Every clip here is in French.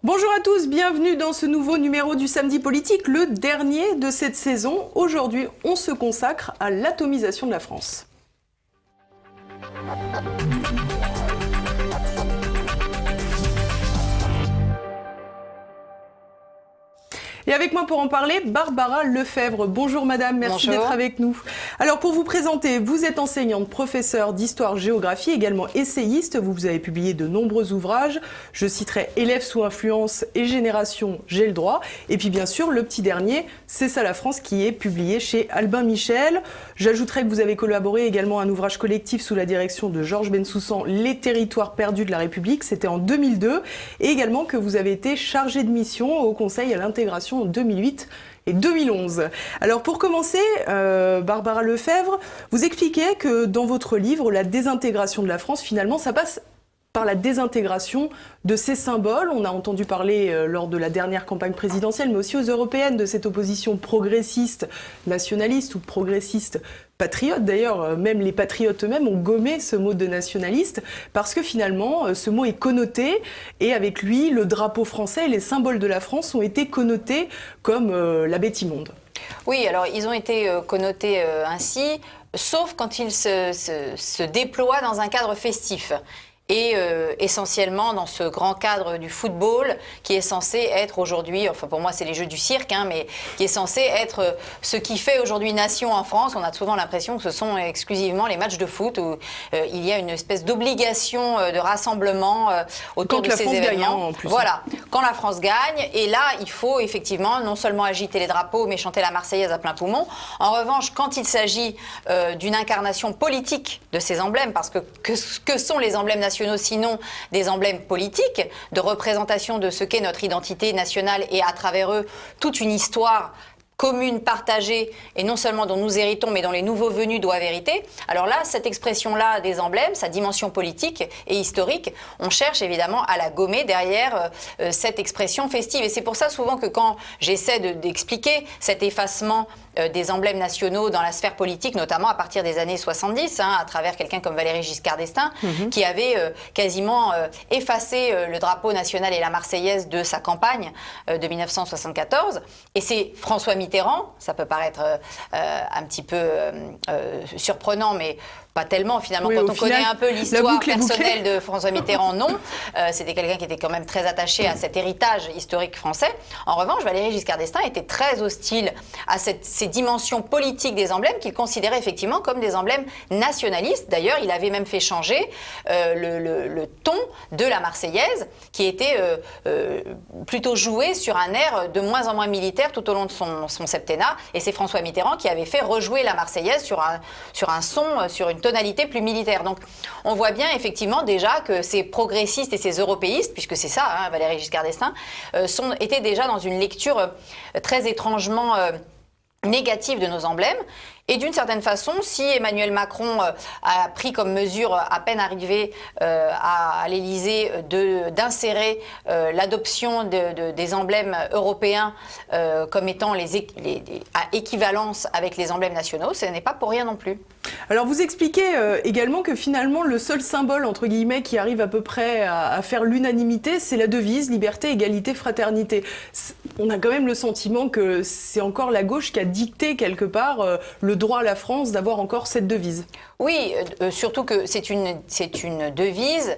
Bonjour à tous, bienvenue dans ce nouveau numéro du Samedi Politique, le dernier de cette saison. Aujourd'hui, on se consacre à l'atomisation de la France. Et avec moi pour en parler, Barbara Lefebvre. Bonjour madame, merci d'être avec nous. Alors pour vous présenter, vous êtes enseignante, professeure d'histoire-géographie, également essayiste. Vous avez publié de nombreux ouvrages. Je citerai Élèves sous influence et Génération, j'ai le droit. Et puis bien sûr, le petit dernier, C'est ça la France, qui est publié chez Albin Michel. J'ajouterai que vous avez collaboré également à un ouvrage collectif sous la direction de Georges Bensoussan, Les territoires perdus de la République. C'était en 2002. Et également que vous avez été chargée de mission au Conseil à l'intégration en 2008 et 2011. Alors pour commencer, Barbara Lefebvre, vous expliquez que dans votre livre, la désintégration de la France, finalement, ça passe par la désintégration de ces symboles. On a entendu parler lors de la dernière campagne présidentielle, mais aussi aux européennes, de cette opposition progressiste nationaliste ou progressiste patriote. D'ailleurs, même les patriotes eux-mêmes ont gommé ce mot de nationaliste parce que finalement, ce mot est connoté et avec lui, le drapeau français et les symboles de la France ont été connotés comme la bête immonde. Oui, alors ils ont été connotés ainsi, sauf quand ils se déploient dans un cadre festif. Et essentiellement dans ce grand cadre du football qui est censé être aujourd'hui, enfin pour moi c'est les jeux du cirque, mais qui est censé être ce qui fait aujourd'hui nation en France. On a souvent l'impression que ce sont exclusivement les matchs de foot où il y a une espèce d'obligation de rassemblement autour de ces événements. En plus. Voilà, quand la France gagne, et là il faut effectivement non seulement agiter les drapeaux mais chanter la Marseillaise à plein poumon. En revanche, quand il s'agit d'une incarnation politique de ces emblèmes, parce que sont les emblèmes nationaux sinon des emblèmes politiques, de représentation de ce qu'est notre identité nationale et à travers eux toute une histoire commune, partagée, et non seulement dont nous héritons, mais dont les nouveaux venus doivent hériter. Alors là, cette expression-là des emblèmes, sa dimension politique et historique, on cherche évidemment à la gommer derrière cette expression festive. Et c'est pour ça souvent que quand j'essaie d'expliquer cet effacement des emblèmes nationaux dans la sphère politique, notamment à partir des années 70, à travers quelqu'un comme Valéry Giscard d'Estaing, qui avait quasiment effacé le drapeau national et la Marseillaise de sa campagne de 1974. Et c'est François Mitterrand, ça peut paraître un petit peu surprenant, mais pas tellement finalement, oui, quand on connaît un peu l'histoire personnelle de François Mitterrand, non. C'était quelqu'un qui était quand même très attaché à cet héritage historique français. En revanche, Valéry Giscard d'Estaing était très hostile à ces dimensions politiques des emblèmes qu'il considérait effectivement comme des emblèmes nationalistes. D'ailleurs, il avait même fait changer le ton de la Marseillaise, qui était plutôt joué sur un air de moins en moins militaire tout au long de son septennat. Et c'est François Mitterrand qui avait fait rejouer la Marseillaise sur un son, sur une tonalité plus militaire. Donc on voit bien effectivement déjà que ces progressistes et ces européistes, puisque c'est ça, Valéry Giscard d'Estaing, étaient déjà dans une lecture très étrangement négative de nos emblèmes. Et d'une certaine façon, si Emmanuel Macron a pris comme mesure, à peine arrivé à l'Élysée, d'insérer l'adoption des emblèmes européens comme étant à équivalence avec les emblèmes nationaux, ce n'est pas pour rien non plus. Alors vous expliquez également que finalement le seul symbole entre guillemets qui arrive à peu près à faire l'unanimité, c'est la devise liberté, égalité, fraternité. On a quand même le sentiment que c'est encore la gauche qui a dicté quelque part le droit à la France d'avoir encore cette devise. Oui, surtout que c'est une devise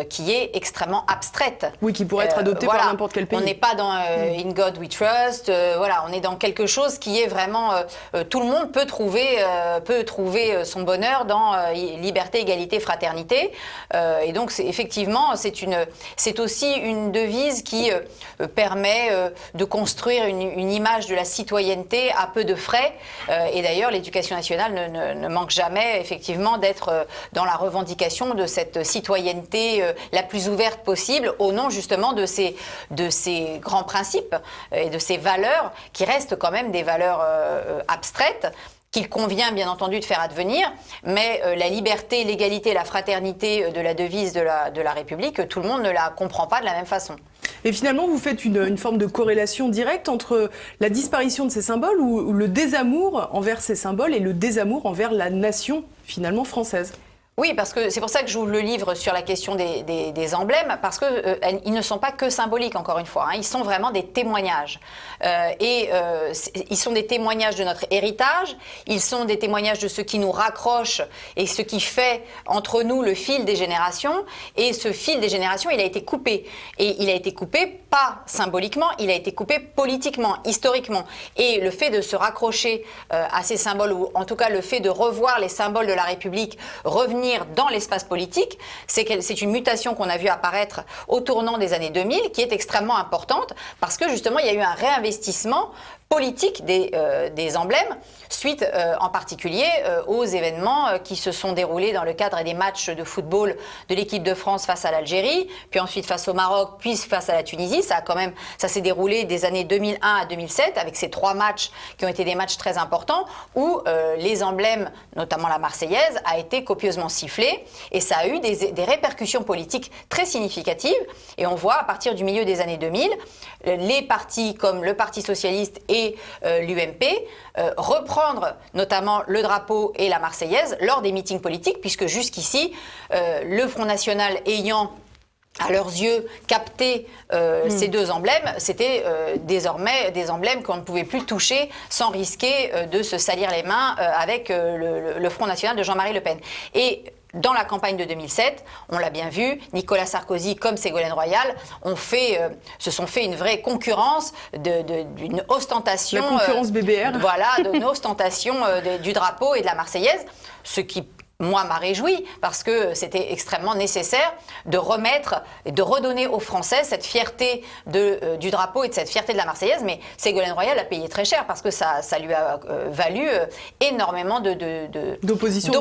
qui est extrêmement abstraite. Oui, qui pourrait être adoptée par n'importe quel pays. On n'est pas dans In God We Trust, on est dans quelque chose qui est vraiment... tout le monde peut trouver son bonheur dans liberté, égalité, fraternité. Et donc, effectivement, c'est aussi une devise qui permet de construire une image de la citoyenneté à peu de frais. Et d'ailleurs, l'éducation nationale ne manque jamais, effectivement, d'être dans la revendication de cette citoyenneté la plus ouverte possible, au nom justement de ces grands principes et de ces valeurs qui restent quand même des valeurs abstraites, qu'il convient bien entendu de faire advenir, mais la liberté, l'égalité, la fraternité de la devise de la République, tout le monde ne la comprend pas de la même façon. Et finalement, vous faites une forme de corrélation directe entre la disparition de ces symboles ou le désamour envers ces symboles et le désamour envers la nation finalement française. Oui, parce que c'est pour ça que j'ouvre le livre sur la question des emblèmes, parce que ils ne sont pas que symboliques, encore une fois, hein, ils sont vraiment des témoignages. Ils sont des témoignages de notre héritage, ils sont des témoignages de ce qui nous raccroche et ce qui fait entre nous le fil des générations. Et ce fil des générations, il a été coupé. Et il a été coupé pas symboliquement, il a été coupé politiquement, historiquement. Et le fait de se raccrocher à ces symboles, ou en tout cas le fait de revoir les symboles de la République revenir dans l'espace politique, c'est une mutation qu'on a vu apparaître au tournant des années 2000, qui est extrêmement importante, parce que justement, il y a eu un réinvestissement politique des emblèmes, suite en particulier aux événements qui se sont déroulés dans le cadre des matchs de football de l'équipe de France face à l'Algérie, puis ensuite face au Maroc, puis face à la Tunisie. Ça s'est déroulé des années 2001 à 2007, avec ces 3 matchs qui ont été des matchs très importants, où les emblèmes, notamment la Marseillaise, a été copieusement sifflé, et ça a eu des répercussions politiques très significatives. Et on voit, à partir du milieu des années 2000, les partis comme le Parti socialiste et l'UMP reprendre notamment le drapeau et la Marseillaise lors des meetings politiques, puisque jusqu'ici, le Front National ayant à leurs yeux capté ces 2 emblèmes, c'était désormais des emblèmes qu'on ne pouvait plus toucher sans risquer de se salir les mains avec le Front National de Jean-Marie Le Pen. Et dans la campagne de 2007, on l'a bien vu, Nicolas Sarkozy comme Ségolène Royal se sont fait une vraie concurrence d'une ostentation. La concurrence BBR. Voilà, d'une ostentation du drapeau et de la Marseillaise, ce qui, moi, m'a réjoui, parce que c'était extrêmement nécessaire de remettre et de redonner aux Français cette fierté du drapeau et de cette fierté de la Marseillaise. Mais Ségolène Royal a payé très cher, parce que ça lui a valu énormément d'opposition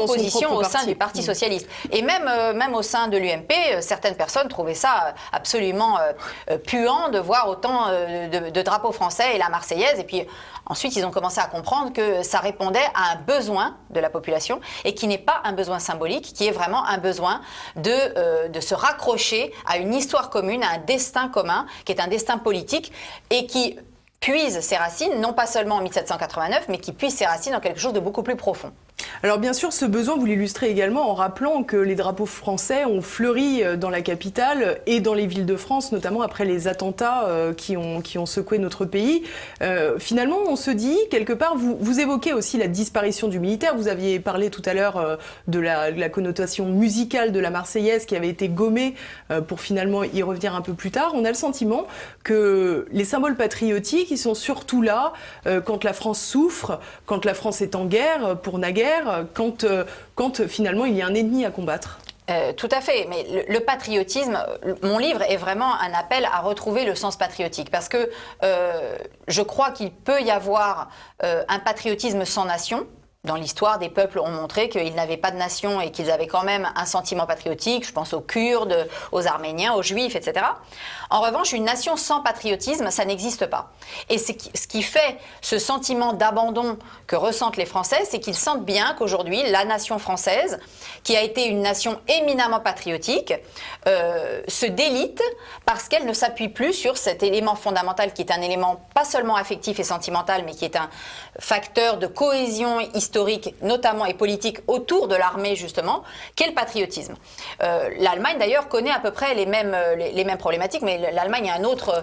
au sein du Parti socialiste. Et même au sein de l'UMP, certaines personnes trouvaient ça absolument puant de voir autant de drapeaux français et la Marseillaise. Et puis ensuite, ils ont commencé à comprendre que ça répondait à un besoin de la population, et qui n'est pas un besoin symbolique, qui est vraiment un besoin de se raccrocher à une histoire commune, à un destin commun, qui est un destin politique, et qui puise ses racines, non pas seulement en 1789, mais qui puise ses racines dans quelque chose de beaucoup plus profond. Alors bien sûr, ce besoin, vous l'illustrez également en rappelant que les drapeaux français ont fleuri dans la capitale et dans les villes de France, notamment après les attentats qui ont secoué notre pays. Finalement, on se dit, quelque part, vous évoquez aussi la disparition du militaire. Vous aviez parlé tout à l'heure de la connotation musicale de la Marseillaise qui avait été gommée pour finalement y revenir un peu plus tard. On a le sentiment que les symboles patriotiques, ils sont surtout là quand la France souffre, quand la France est en guerre, pour naguère, quand finalement il y a un ennemi à combattre. Tout à fait, mais le patriotisme, mon livre est vraiment un appel à retrouver le sens patriotique, parce que je crois qu'il peut y avoir un patriotisme sans nation. Dans l'histoire, des peuples ont montré qu'ils n'avaient pas de nation et qu'ils avaient quand même un sentiment patriotique. Je pense aux Kurdes, aux Arméniens, aux Juifs, etc. En revanche, une nation sans patriotisme, ça n'existe pas. Et ce qui fait ce sentiment d'abandon que ressentent les Français, c'est qu'ils sentent bien qu'aujourd'hui, la nation française, qui a été une nation éminemment patriotique, se délite parce qu'elle ne s'appuie plus sur cet élément fondamental qui est un élément pas seulement affectif et sentimental, mais qui est un facteur de cohésion historique, notamment et politique, autour de l'armée justement, qu'est le patriotisme. L'Allemagne d'ailleurs connaît à peu près les mêmes problématiques, mais l'Allemagne a un autre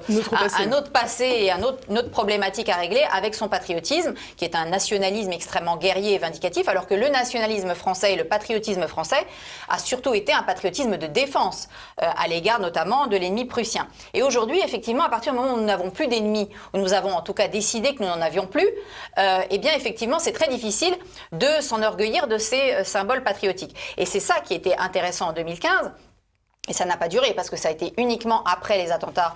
passé et une autre problématique à régler avec son patriotisme, qui est un nationalisme extrêmement guerrier et vindicatif, alors que le nationalisme français et le patriotisme français a surtout été un patriotisme de défense à l'égard notamment de l'ennemi prussien. Et aujourd'hui, effectivement, à partir du moment où nous n'avons plus d'ennemis, où nous avons en tout cas décidé que nous n'en avions plus, eh bien effectivement c'est très difficile de s'enorgueillir de ces symboles patriotiques. Et c'est ça qui était intéressant en 2015. Et ça n'a pas duré, parce que ça a été uniquement après les attentats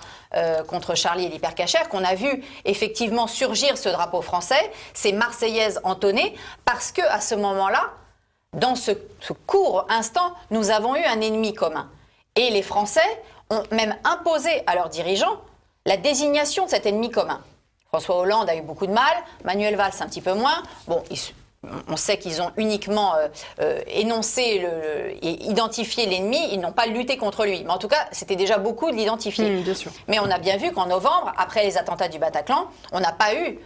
contre Charlie et l'Hypercacher qu'on a vu effectivement surgir ce drapeau français, ces Marseillaises entonnées, parce que à ce moment-là, dans ce court instant, nous avons eu un ennemi commun. Et les Français ont même imposé à leurs dirigeants la désignation de cet ennemi commun. François Hollande a eu beaucoup de mal, Manuel Valls un petit peu moins. Bon, on sait qu'ils ont uniquement énoncé et identifié l'ennemi, ils n'ont pas lutté contre lui. Mais en tout cas, c'était déjà beaucoup de l'identifier. Bien sûr. Mais on a bien vu qu'en novembre, après les attentats du Bataclan, on n'a pas eu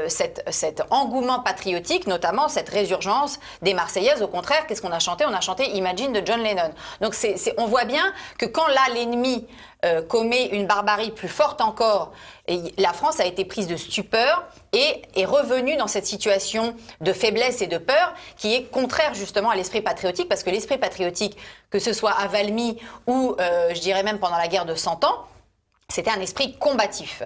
cet engouement patriotique, notamment cette résurgence des Marseillaises. Au contraire, qu'est-ce qu'on a chanté? On a chanté Imagine de John Lennon. Donc on voit bien que quand là, l'ennemi commet une barbarie plus forte encore, et la France a été prise de stupeur et est revenue dans cette situation de faiblesse et de peur qui est contraire justement à l'esprit patriotique, parce que l'esprit patriotique, que ce soit à Valmy ou je dirais même pendant la guerre de 100 ans, c'était un esprit combatif.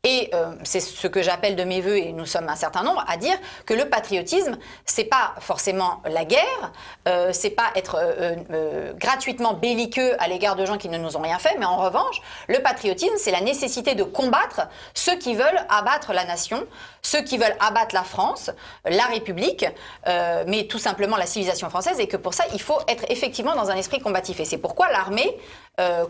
Et c'est ce que j'appelle de mes voeux, et nous sommes un certain nombre, à dire que le patriotisme, c'est pas forcément la guerre, c'est pas être gratuitement belliqueux à l'égard de gens qui ne nous ont rien fait, mais en revanche, le patriotisme, c'est la nécessité de combattre ceux qui veulent abattre la nation, ceux qui veulent abattre la France, la République, mais tout simplement la civilisation française, et que pour ça, il faut être effectivement dans un esprit combatif. Et c'est pourquoi l'armée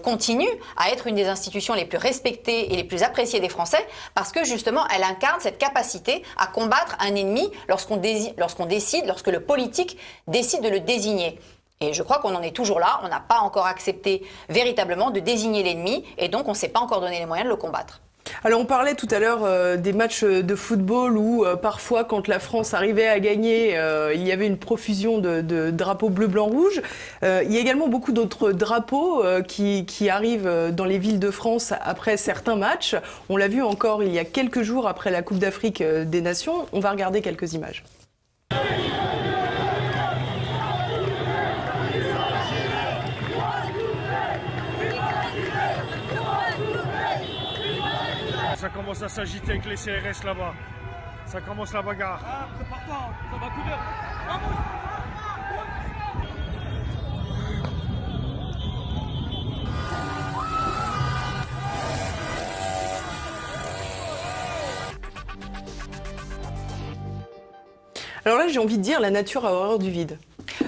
continue à être une des institutions les plus respectées et les plus appréciées des Français, parce que justement, elle incarne cette capacité à combattre un ennemi lorsque le politique décide de le désigner. Et je crois qu'on en est toujours là, on n'a pas encore accepté véritablement de désigner l'ennemi, et donc on ne s'est pas encore donné les moyens de le combattre. Alors on parlait tout à l'heure des matchs de football où parfois quand la France arrivait à gagner, il y avait une profusion de drapeaux bleu, blanc, rouge. Il y a également beaucoup d'autres drapeaux qui arrivent dans les villes de France après certains matchs. On l'a vu encore il y a quelques jours après la Coupe d'Afrique des Nations. On va regarder quelques images. Ça commence à s'agiter avec les CRS là-bas. Ça commence la bagarre. Ah, prépare-toi, ça va courir. Alors là, j'ai envie de dire, la nature a horreur du vide.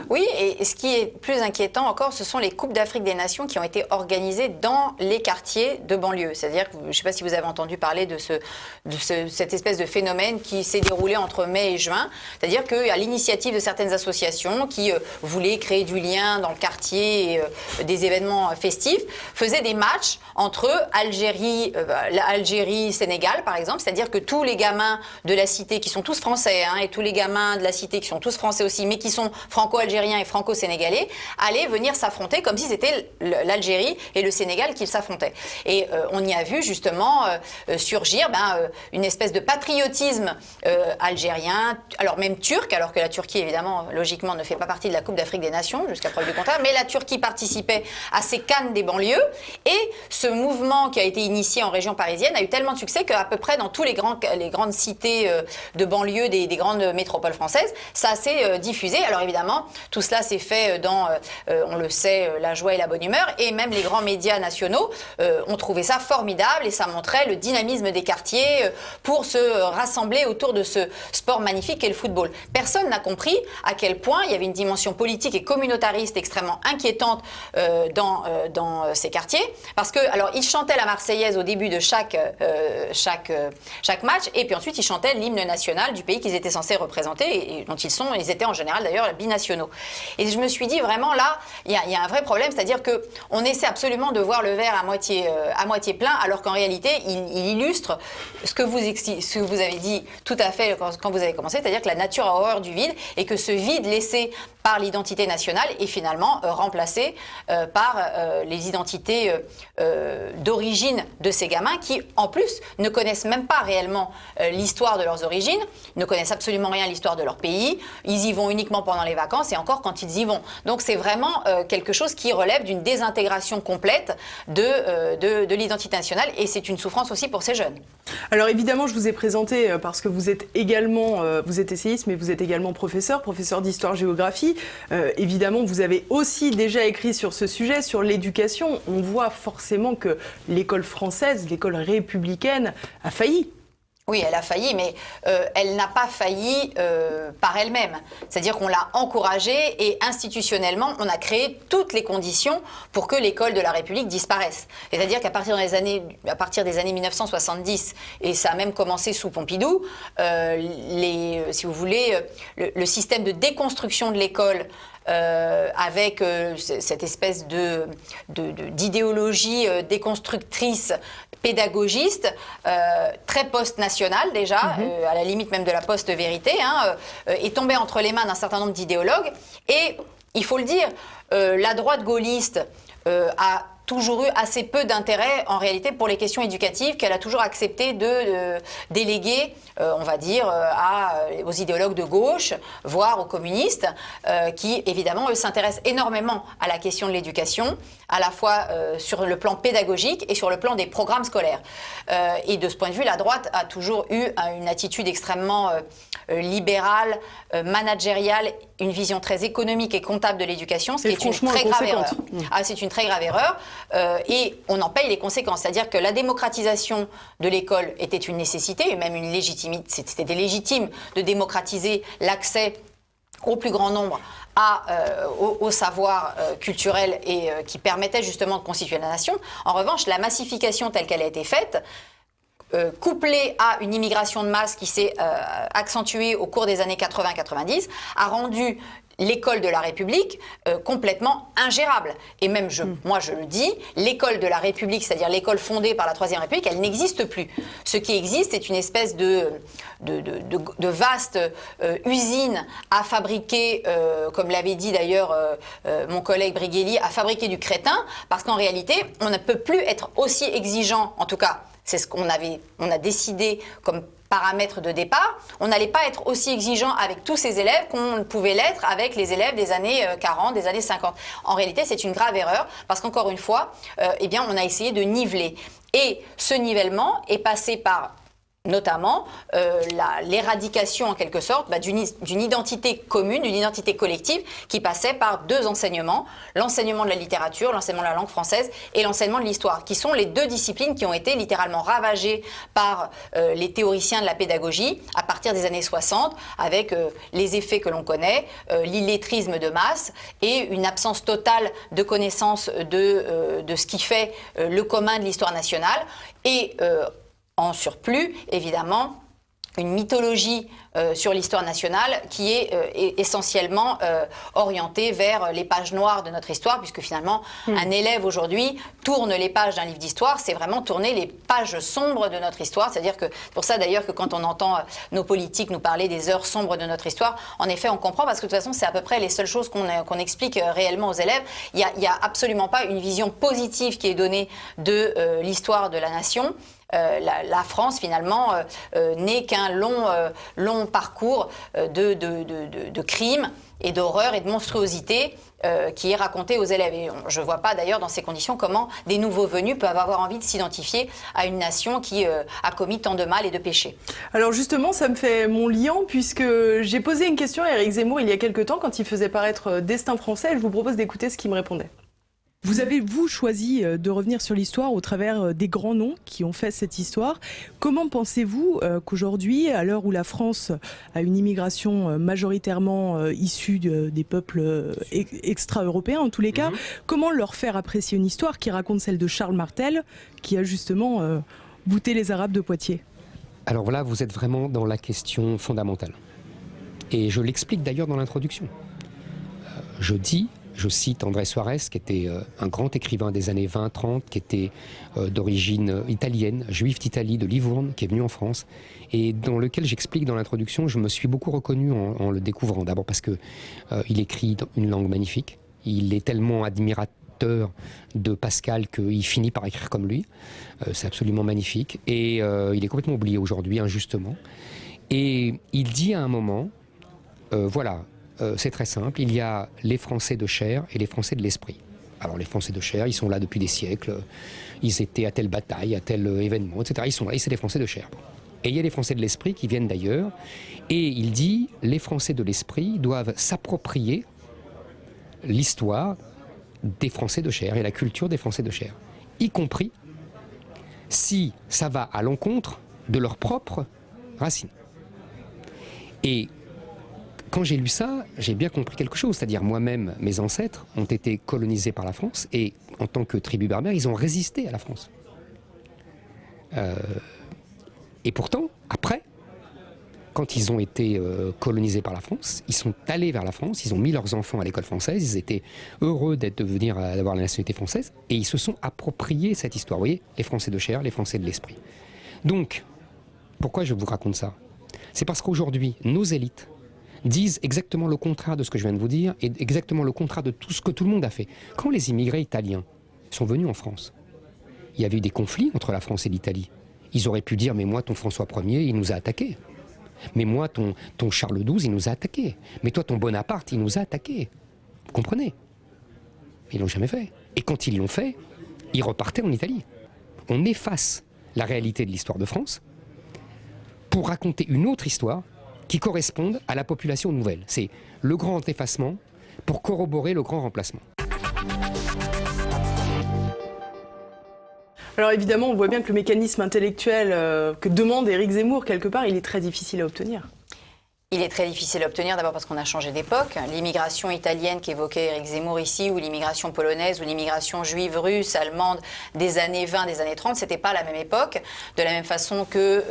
Oui, et ce qui est plus inquiétant encore, ce sont les Coupes d'Afrique des Nations qui ont été organisées dans les quartiers de banlieue. C'est-à-dire, je ne sais pas si vous avez entendu parler de cette espèce de phénomène qui s'est déroulé entre mai et juin. C'est-à-dire qu'à l'initiative de certaines associations qui voulaient créer du lien dans le quartier et des événements festifs, faisaient des matchs entre Algérie-Sénégal, par exemple. C'est-à-dire que tous les gamins de la cité, qui sont tous français, et tous les gamins de la cité qui sont tous français aussi, mais qui sont franco-algériens et franco-sénégalais, allaient venir s'affronter comme si c'était l'Algérie et le Sénégal qui s'affrontaient. Et on y a vu justement surgir une espèce de patriotisme algérien, alors même turc, alors que la Turquie évidemment logiquement ne fait pas partie de la Coupe d'Afrique des Nations jusqu'à preuve du contraire, mais la Turquie participait à ces CAN des banlieues, et ce mouvement qui a été initié en région parisienne a eu tellement de succès qu'à peu près dans tous les grandes cités de banlieue des grandes métropoles françaises, ça s'est diffusé. Alors évidemment, tout cela s'est fait dans, on le sait, la joie et la bonne humeur, et même les grands médias nationaux ont trouvé ça formidable, et ça montrait le dynamisme des quartiers pour se rassembler autour de ce sport magnifique qu'est le football. Personne n'a compris à quel point il y avait une dimension politique et communautariste extrêmement inquiétante dans ces quartiers, parce que, alors, ils chantaient la Marseillaise au début de chaque match, et puis ensuite ils chantaient l'hymne national du pays qu'ils étaient censés représenter, et dont ils étaient en général d'ailleurs binationaux. Et je me suis dit vraiment là, il y a un vrai problème, c'est-à-dire qu'on essaie absolument de voir le verre à moitié plein, alors qu'en réalité, il illustre ce que vous avez dit tout à fait quand vous avez commencé, c'est-à-dire que la nature a horreur du vide, et que ce vide laissé par l'identité nationale est finalement remplacé par les identités d'origine de ces gamins qui, en plus, ne connaissent même pas réellement l'histoire de leurs origines, ne connaissent absolument rien à l'histoire de leur pays, ils y vont uniquement pendant les vacances, et encore quand ils y vont. Donc c'est vraiment quelque chose qui relève d'une désintégration complète de l'identité nationale, et c'est une souffrance aussi pour ces jeunes. Alors évidemment, je vous ai présenté parce que vous êtes également, vous êtes essayiste, mais vous êtes également professeur d'histoire-géographie. Évidemment, vous avez aussi déjà écrit sur ce sujet, sur l'éducation. On voit forcément que l'école française, l'école républicaine, a failli. Oui, elle a failli, mais elle n'a pas failli par elle-même. C'est-à-dire qu'on l'a encouragée et institutionnellement, on a créé toutes les conditions pour que l'école de la République disparaisse. C'est-à-dire qu'à partir des années 1970, et ça a même commencé sous Pompidou, si vous voulez, le système de déconstruction de l'école avec cette espèce d'idéologie déconstructrice, pédagogiste, très post-nationale déjà, à la limite même de la post-vérité, est tombée entre les mains d'un certain nombre d'idéologues. Et il faut le dire, la droite gaulliste a toujours eu assez peu d'intérêt en réalité pour les questions éducatives, qu'elle a toujours accepté de déléguer, on va dire, aux idéologues de gauche, voire aux communistes, qui évidemment eux s'intéressent énormément à la question de l'éducation, à la fois sur le plan pédagogique et sur le plan des programmes scolaires. Et de ce point de vue, la droite a toujours eu une attitude extrêmement libérale, managériale, une vision très économique et comptable de l'éducation, ce qui est une très grave erreur. C'est une très grave erreur. Et on en paye les conséquences. C'est-à-dire que la démocratisation de l'école était une nécessité, et même une légitimité. C'était légitime de démocratiser l'accès au plus grand nombre au savoir culturel et qui permettait justement de constituer la nation. En revanche, la massification telle qu'elle a été faite, couplée à une immigration de masse qui s'est accentuée au cours des années 80-90, a rendu l'école de la République complètement ingérable. Et même, moi je le dis, l'école de la République, c'est-à-dire l'école fondée par la Troisième République, elle n'existe plus. Ce qui existe est une espèce de vaste usine à fabriquer, comme l'avait dit d'ailleurs mon collègue Brigelli, à fabriquer du crétin, parce qu'en réalité, on ne peut plus être aussi exigeant, en tout cas, c'est ce qu'on a décidé comme paramètre de départ, on n'allait pas être aussi exigeant avec tous ces élèves qu'on pouvait l'être avec les élèves des années 40, des années 50. En réalité, c'est une grave erreur parce qu'encore une fois, on a essayé de niveler. Et ce nivellement est passé par notamment l'éradication en quelque sorte d'une identité commune, d'une identité collective qui passait par deux enseignements, l'enseignement de la littérature, l'enseignement de la langue française et l'enseignement de l'histoire, qui sont les deux disciplines qui ont été littéralement ravagées par les théoriciens de la pédagogie à partir des années 60, avec les effets que l'on connaît, l'illettrisme de masse et une absence totale de connaissance de ce qui fait le commun de l'histoire nationale et en surplus, évidemment, une mythologie sur l'histoire nationale qui est essentiellement orientée vers les pages noires de notre histoire, puisque finalement, un élève aujourd'hui tourne les pages d'un livre d'histoire, c'est vraiment tourner les pages sombres de notre histoire. C'est-à-dire que, c'est pour ça d'ailleurs que quand on entend nos politiques nous parler des heures sombres de notre histoire, en effet, on comprend, parce que de toute façon, c'est à peu près les seules choses qu'on explique réellement aux élèves. Il n'y a absolument pas une vision positive qui est donnée de l'histoire de la nation. La France, finalement, n'est qu'un long parcours de crimes et d'horreurs et de monstruosités qui est raconté aux élèves. Et je ne vois pas d'ailleurs dans ces conditions comment des nouveaux venus peuvent avoir envie de s'identifier à une nation qui a commis tant de mal et de péchés. Alors justement, ça me fait mon lien puisque j'ai posé une question à Éric Zemmour il y a quelque temps quand il faisait paraître Destin français. Je vous propose d'écouter ce qu'il me répondait. Vous avez, vous, choisi de revenir sur l'histoire au travers des grands noms qui ont fait cette histoire. Comment pensez-vous qu'aujourd'hui, à l'heure où la France a une immigration majoritairement issue des peuples extra-européens, en tous les cas, comment leur faire apprécier une histoire qui raconte celle de Charles Martel, qui a justement bouté les Arabes de Poitiers? Alors là, vous êtes vraiment dans la question fondamentale. Et je l'explique d'ailleurs dans l'introduction. Je cite André Suarez, qui était un grand écrivain des années 20-30, qui était d'origine italienne, juif d'Italie, de Livourne, qui est venu en France, et dans lequel j'explique dans l'introduction, je me suis beaucoup reconnu en le découvrant. D'abord parce qu'il écrit une langue magnifique, il est tellement admirateur de Pascal qu'il finit par écrire comme lui, c'est absolument magnifique, et il est complètement oublié aujourd'hui, injustement. Et il dit à un moment, c'est très simple, il y a les Français de chair et les Français de l'esprit. Alors les Français de chair, ils sont là depuis des siècles, ils étaient à telle bataille, à tel événement, etc. Ils sont là, et c'est les Français de chair. Et il y a les Français de l'esprit qui viennent d'ailleurs, et il dit, les Français de l'esprit doivent s'approprier l'histoire des Français de chair et la culture des Français de chair, y compris si ça va à l'encontre de leur propre Racine. Et quand j'ai lu ça, j'ai bien compris quelque chose. C'est-à-dire moi-même, mes ancêtres ont été colonisés par la France et en tant que tribu berbère, ils ont résisté à la France. Et pourtant, après, quand ils ont été colonisés par la France, ils sont allés vers la France, ils ont mis leurs enfants à l'école française, ils étaient heureux d'avoir la nationalité française, et ils se sont appropriés cette histoire. Vous voyez, les Français de chair, les Français de l'esprit. Donc, pourquoi je vous raconte ça? C'est parce qu'aujourd'hui, nos élites disent exactement le contraire de ce que je viens de vous dire, et exactement le contraire de tout ce que tout le monde a fait. Quand les immigrés italiens sont venus en France, il y avait eu des conflits entre la France et l'Italie. Ils auraient pu dire, mais moi, ton François Ier, il nous a attaqués. Mais moi, ton Charles XII, il nous a attaqués. Mais toi, ton Bonaparte, il nous a attaqués. Vous comprenez? Ils l'ont jamais fait. Et quand ils l'ont fait, ils repartaient en Italie. On efface la réalité de l'histoire de France pour raconter une autre histoire qui corresponde à la population nouvelle. C'est le grand effacement pour corroborer le grand remplacement. Alors évidemment, on voit bien que le mécanisme intellectuel que demande Éric Zemmour, quelque part, il est très difficile à obtenir. Il est très difficile à obtenir, d'abord parce qu'on a changé d'époque. L'immigration italienne qu'évoquait Éric Zemmour ici, ou l'immigration polonaise, ou l'immigration juive, russe, allemande des années 20, des années 30, c'était pas la même époque. De la même façon que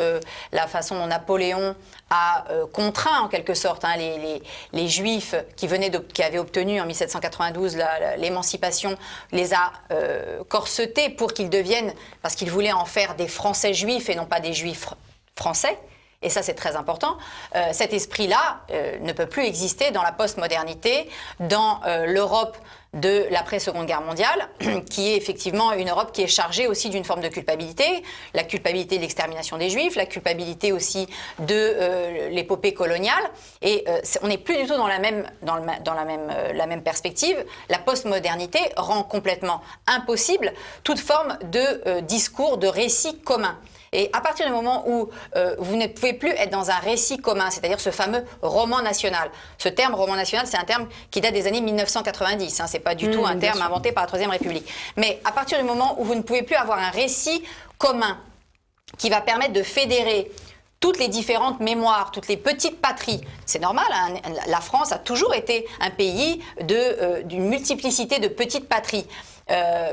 la façon dont Napoléon a contraint, en quelque sorte, les juifs qui avaient obtenu en 1792 l'émancipation, les a corsetés pour qu'ils deviennent, parce qu'il voulait en faire des Français juifs et non pas des juifs français. Et ça, c'est très important. Cet esprit-là ne peut plus exister dans la postmodernité, dans l'Europe de l'après-Seconde Guerre mondiale, qui est effectivement une Europe qui est chargée aussi d'une forme de culpabilité, la culpabilité de l'extermination des Juifs, la culpabilité aussi de l'épopée coloniale. Et on n'est plus du tout dans la même perspective. La postmodernité rend complètement impossible toute forme de discours, de récit commun. Et à partir du moment où vous ne pouvez plus être dans un récit commun, c'est-à-dire ce fameux roman national. Ce terme roman national, c'est un terme qui date des années 1990. Hein, c'est pas du tout un terme inventé par la Troisième République. Mais à partir du moment où vous ne pouvez plus avoir un récit commun qui va permettre de fédérer toutes les différentes mémoires, toutes les petites patries. C'est normal, hein, la France a toujours été un pays d'une multiplicité de petites patries.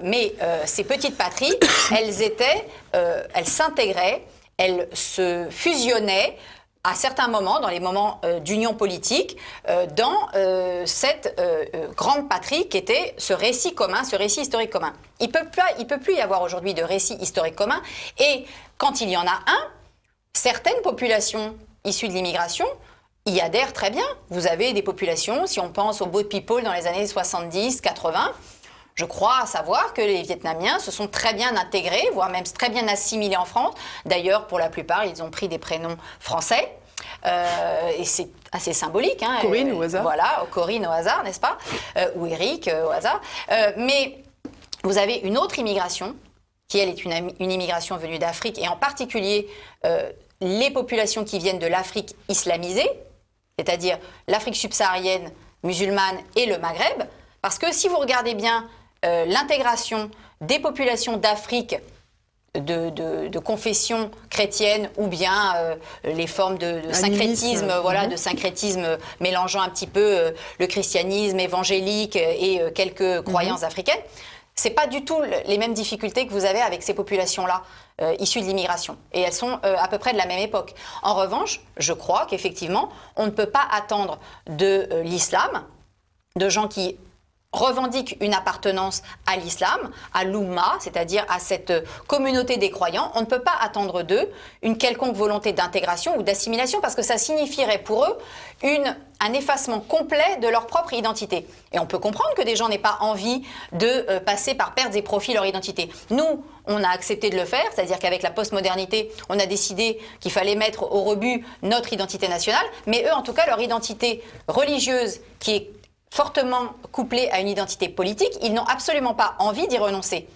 Mais ces petites patries, elles s'intégraient, elles se fusionnaient à certains moments, dans les moments d'union politique, dans cette grande patrie qui était ce récit commun, ce récit historique commun. Il peut plus y avoir aujourd'hui de récit historique commun, et quand il y en a un, certaines populations issues de l'immigration y adhèrent très bien. Vous avez des populations, si on pense aux Boat People dans les années 70, 80, je crois savoir que les Vietnamiens se sont très bien intégrés, voire même très bien assimilés en France. D'ailleurs, pour la plupart, ils ont pris des prénoms français. Et c'est assez symbolique. Hein. Corinne au hasard. Voilà, Corinne au hasard, n'est-ce pas? Ou Eric au hasard. Mais vous avez une autre immigration, qui elle est une immigration venue d'Afrique, et en particulier les populations qui viennent de l'Afrique islamisée, c'est-à-dire l'Afrique subsaharienne, musulmane et le Maghreb. Parce que si vous regardez bien l'intégration des populations d'Afrique de confession chrétienne ou bien les formes de syncrétisme, de syncrétisme mélangeant un petit peu le christianisme évangélique et quelques croyances africaines, c'est pas du tout les mêmes difficultés que vous avez avec ces populations-là issues de l'immigration. Et elles sont à peu près de la même époque. En revanche, je crois qu'effectivement, on ne peut pas attendre de l'islam, de gens qui revendiquent une appartenance à l'islam, à l'Oumma, c'est-à-dire à cette communauté des croyants. On ne peut pas attendre d'eux une quelconque volonté d'intégration ou d'assimilation, parce que ça signifierait pour eux un effacement complet de leur propre identité. Et on peut comprendre que des gens n'aient pas envie de passer par pertes et profits leur identité. Nous, on a accepté de le faire, c'est-à-dire qu'avec la postmodernité, on a décidé qu'il fallait mettre au rebut notre identité nationale, mais eux, en tout cas, leur identité religieuse, qui est fortement couplés à une identité politique, ils n'ont absolument pas envie d'y renoncer.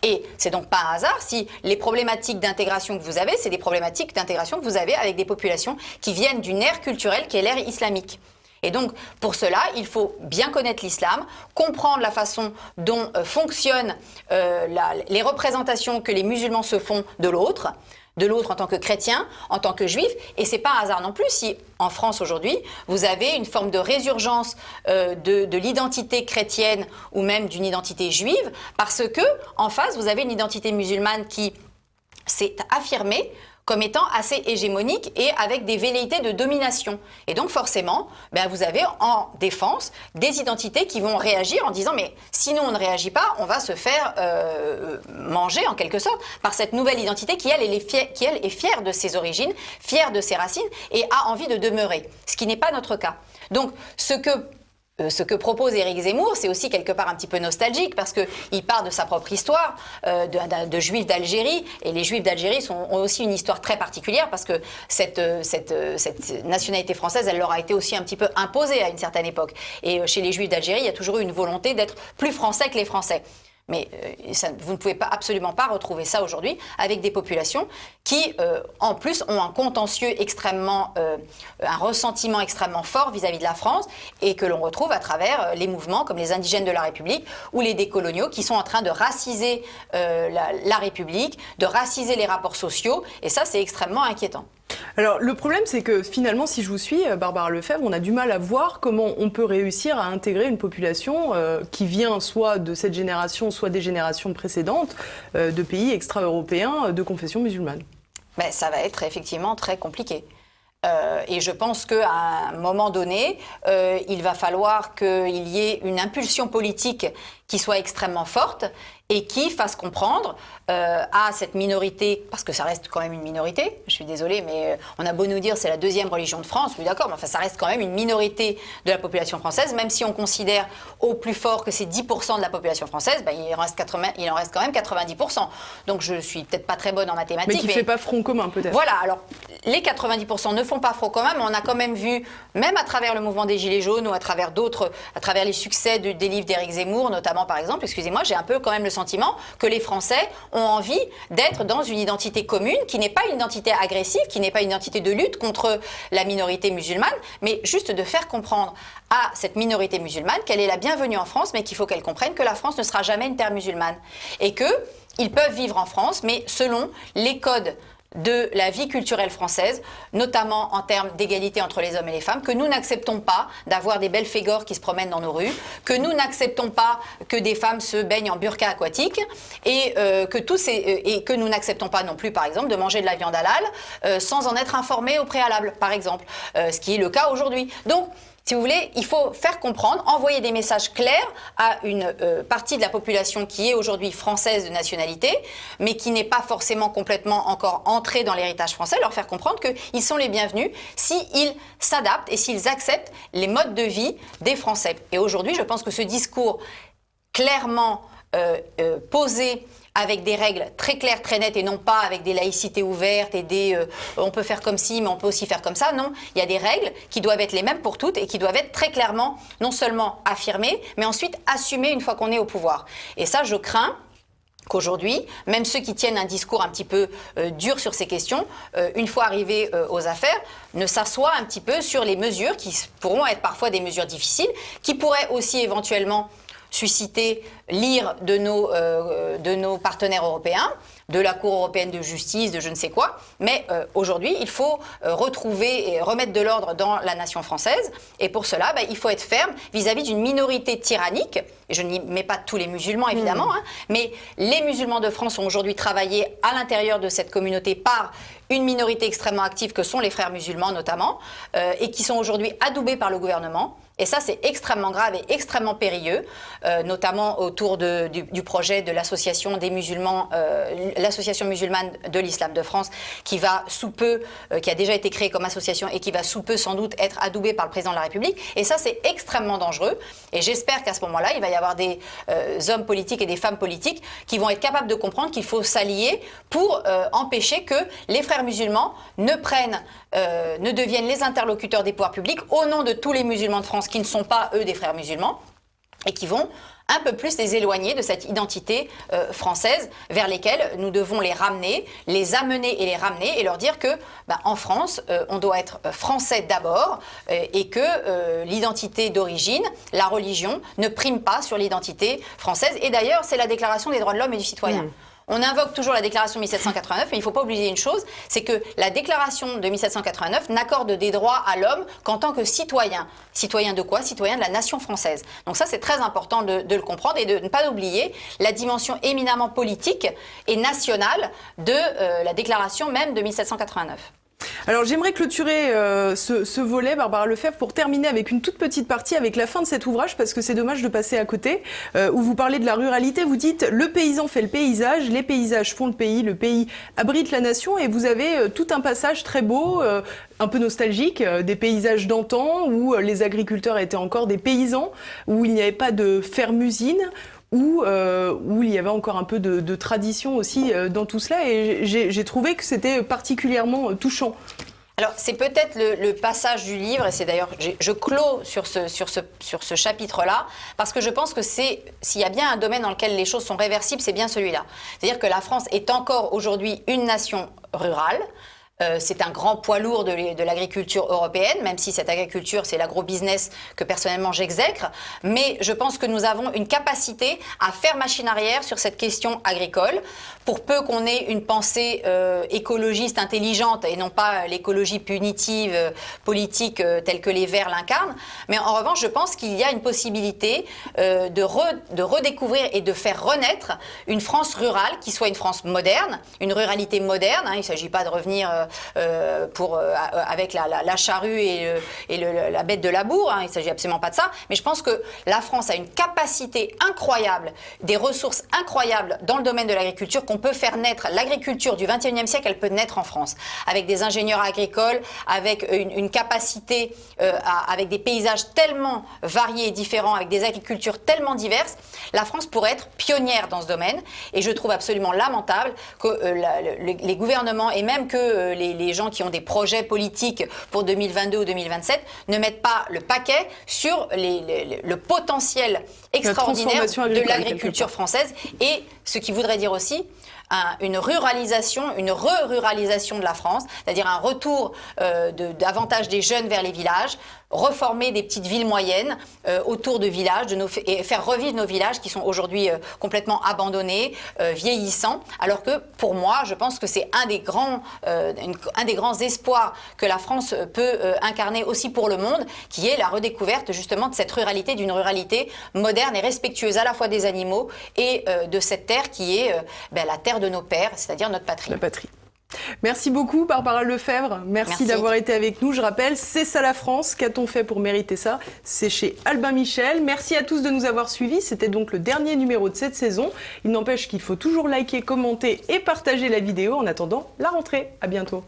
Et c'est donc pas un hasard si les problématiques d'intégration que vous avez, c'est des problématiques d'intégration que vous avez avec des populations qui viennent d'une ère culturelle qui est l'ère islamique. Et donc, pour cela, il faut bien connaître l'islam, comprendre la façon dont fonctionnent les représentations que les musulmans se font de l'autre, de l'autre en tant que chrétien, en tant que juif. Et c'est pas un hasard non plus si, en France aujourd'hui, vous avez une forme de résurgence de l'identité chrétienne ou même d'une identité juive, parce que en face, vous avez une identité musulmane qui s'est affirmée comme étant assez hégémonique et avec des velléités de domination. Et donc forcément, vous avez en défense des identités qui vont réagir en disant mais sinon on ne réagit pas, on va se faire manger en quelque sorte par cette nouvelle identité qui elle est fière de ses origines, fière de ses racines et a envie de demeurer, ce qui n'est pas notre cas. Donc ce que propose Éric Zemmour, c'est aussi quelque part un petit peu nostalgique parce qu'il part de sa propre histoire de juifs d'Algérie. Et les juifs d'Algérie ont aussi une histoire très particulière parce que cette nationalité française, elle leur a été aussi un petit peu imposée à une certaine époque. Et chez les juifs d'Algérie, il y a toujours eu une volonté d'être plus français que les Français. Mais vous ne pouvez absolument pas retrouver ça aujourd'hui avec des populations qui, en plus, ont un contentieux extrêmement, un ressentiment extrêmement fort vis-à-vis de la France et que l'on retrouve à travers les mouvements comme les indigènes de la République ou les décoloniaux qui sont en train de raciser la République, de raciser les rapports sociaux. Et ça, c'est extrêmement inquiétant. Alors le problème c'est que finalement si je vous suis Barbara Lefebvre, on a du mal à voir comment on peut réussir à intégrer une population qui vient soit de cette génération, soit des générations précédentes de pays extra-européens de confession musulmane. Ça va être effectivement très compliqué. Et je pense qu'à un moment donné, il va falloir qu'il y ait une impulsion politique qui soit extrêmement forte et qui fasse comprendre à cette minorité, parce que ça reste quand même une minorité, je suis désolée, mais on a beau nous dire c'est la deuxième religion de France, oui d'accord, mais enfin ça reste quand même une minorité de la population française, même si on considère au plus fort que c'est 10% de la population française, il en reste quand même 90%. Donc je suis peut-être pas très bonne en mathématiques. Mais qui ne fait pas front commun peut-être. Voilà, alors les 90% ne font pas front commun, mais on a quand même vu, même à travers le mouvement des Gilets jaunes ou à travers d'autres, à travers les succès des livres d'Éric Zemmour, notamment par exemple, excusez-moi, j'ai un peu quand même le sentiment que les Français ont envie d'être dans une identité commune qui n'est pas une identité agressive, qui n'est pas une identité de lutte contre la minorité musulmane, mais juste de faire comprendre à cette minorité musulmane qu'elle est la bienvenue en France, mais qu'il faut qu'elle comprenne que la France ne sera jamais une terre musulmane et qu'ils peuvent vivre en France, mais selon les codes de la vie culturelle française, notamment en termes d'égalité entre les hommes et les femmes, que nous n'acceptons pas d'avoir des belles fégores qui se promènent dans nos rues, que nous n'acceptons pas que des femmes se baignent en burqa aquatique et que nous n'acceptons pas non plus, par exemple, de manger de la viande halal sans en être informés au préalable, par exemple, ce qui est le cas aujourd'hui. Donc, si vous voulez, il faut faire comprendre, envoyer des messages clairs à une partie de la population qui est aujourd'hui française de nationalité, mais qui n'est pas forcément complètement encore entrée dans l'héritage français, leur faire comprendre qu'ils sont les bienvenus s'ils s'adaptent et s'ils acceptent les modes de vie des Français. Et aujourd'hui, je pense que ce discours clairement posé avec des règles très claires, très nettes, et non pas avec des laïcités ouvertes et on peut faire comme ci, mais on peut aussi faire comme ça. Non, il y a des règles qui doivent être les mêmes pour toutes et qui doivent être très clairement, non seulement affirmées, mais ensuite assumées une fois qu'on est au pouvoir. Et ça, je crains qu'aujourd'hui, même ceux qui tiennent un discours un petit peu dur sur ces questions, une fois arrivés aux affaires, ne s'assoient un petit peu sur les mesures qui pourront être parfois des mesures difficiles, qui pourraient aussi éventuellement susciter l'ire de nos partenaires européens, de la Cour européenne de justice, de je ne sais quoi. Mais aujourd'hui, il faut retrouver et remettre de l'ordre dans la nation française. Et pour cela, il faut être ferme vis-à-vis d'une minorité tyrannique. Et je n'y mets pas tous les musulmans, évidemment, mais les musulmans de France ont aujourd'hui travaillé à l'intérieur de cette communauté par une minorité extrêmement active que sont les frères musulmans notamment, et qui sont aujourd'hui adoubés par le gouvernement. Et ça, c'est extrêmement grave et extrêmement périlleux, notamment autour du projet de l'association des musulmans, l'association musulmane de l'islam de France, qui va sous peu, qui a déjà été créée comme association et qui va sous peu sans doute être adoubée par le président de la République. Et ça, c'est extrêmement dangereux. Et j'espère qu'à ce moment-là, il va y avoir des hommes politiques et des femmes politiques qui vont être capables de comprendre qu'il faut s'allier pour empêcher que les frères musulmans ne deviennent les interlocuteurs des pouvoirs publics au nom de tous les musulmans de France qui ne sont pas, eux, des frères musulmans et qui vont un peu plus les éloigner de cette identité française vers lesquelles nous devons les ramener, les amener et les ramener et leur dire que en France, on doit être français d'abord et que l'identité d'origine, la religion, ne prime pas sur l'identité française. Et d'ailleurs, c'est la Déclaration des droits de l'homme et du citoyen. On invoque toujours la déclaration de 1789, mais il ne faut pas oublier une chose, c'est que la déclaration de 1789 n'accorde des droits à l'homme qu'en tant que citoyen. Citoyen de quoi? Citoyen de la nation française. Donc ça, c'est très important de le comprendre et de ne pas oublier la dimension éminemment politique et nationale de la déclaration même de 1789. Alors j'aimerais clôturer ce volet, Barbara Lefebvre, pour terminer avec une toute petite partie, avec la fin de cet ouvrage, parce que c'est dommage de passer à côté, où vous parlez de la ruralité. Vous dites « Le paysan fait le paysage, les paysages font le pays abrite la nation », et vous avez tout un passage très beau, un peu nostalgique, des paysages d'antan, où les agriculteurs étaient encore des paysans, où il n'y avait pas de ferme-usine, où il y avait encore un peu de tradition aussi dans tout cela, et j'ai trouvé que c'était particulièrement touchant. Alors c'est peut-être le passage du livre, et c'est d'ailleurs, je clôt sur ce chapitre-là, parce que je pense que s'il y a bien un domaine dans lequel les choses sont réversibles, c'est bien celui-là. C'est-à-dire que la France est encore aujourd'hui une nation rurale. C'est un grand poids lourd de l'agriculture européenne, même si cette agriculture, c'est l'agro-business que personnellement j'exècre. Mais je pense que nous avons une capacité à faire machine arrière sur cette question agricole, pour peu qu'on ait une pensée écologiste intelligente et non pas l'écologie punitive, politique, telle que les Verts l'incarnent. Mais en revanche, je pense qu'il y a une possibilité de redécouvrir et de faire renaître une France rurale qui soit une France moderne, une ruralité moderne. Il ne s'agit pas de revenir avec la charrue et la bête de labour, il ne s'agit absolument pas de ça, mais je pense que la France a une capacité incroyable, des ressources incroyables dans le domaine de l'agriculture, qu'on peut faire naître. L'agriculture du XXIe siècle, elle peut naître en France, avec des ingénieurs agricoles, avec une capacité, avec des paysages tellement variés et différents, avec des agricultures tellement diverses. La France pourrait être pionnière dans ce domaine, et je trouve absolument lamentable que les gouvernements, et même que les gens qui ont des projets politiques pour 2022 ou 2027 ne mettent pas le paquet sur le potentiel extraordinaire de l'agriculture française, et ce qui voudrait dire aussi une ruralisation, une re-ruralisation de la France, c'est-à-dire un retour davantage des jeunes vers les villages, reformer des petites villes moyennes autour de villages, et faire revivre nos villages qui sont aujourd'hui complètement abandonnés, vieillissants, alors que pour moi, je pense que c'est un des grands espoirs que la France peut incarner aussi pour le monde, qui est la redécouverte justement de cette ruralité, d'une ruralité moderne et respectueuse à la fois des animaux et de cette terre qui est la terre de nos pères, c'est-à-dire notre patrie. La patrie. Merci beaucoup Barbara Lefebvre, merci d'avoir été avec nous. Je rappelle, c'est ça la France, qu'a-t-on fait pour mériter ça? C'est chez Albin Michel. Merci à tous de nous avoir suivis, c'était donc le dernier numéro de cette saison. Il n'empêche qu'il faut toujours liker, commenter et partager la vidéo en attendant la rentrée. À bientôt.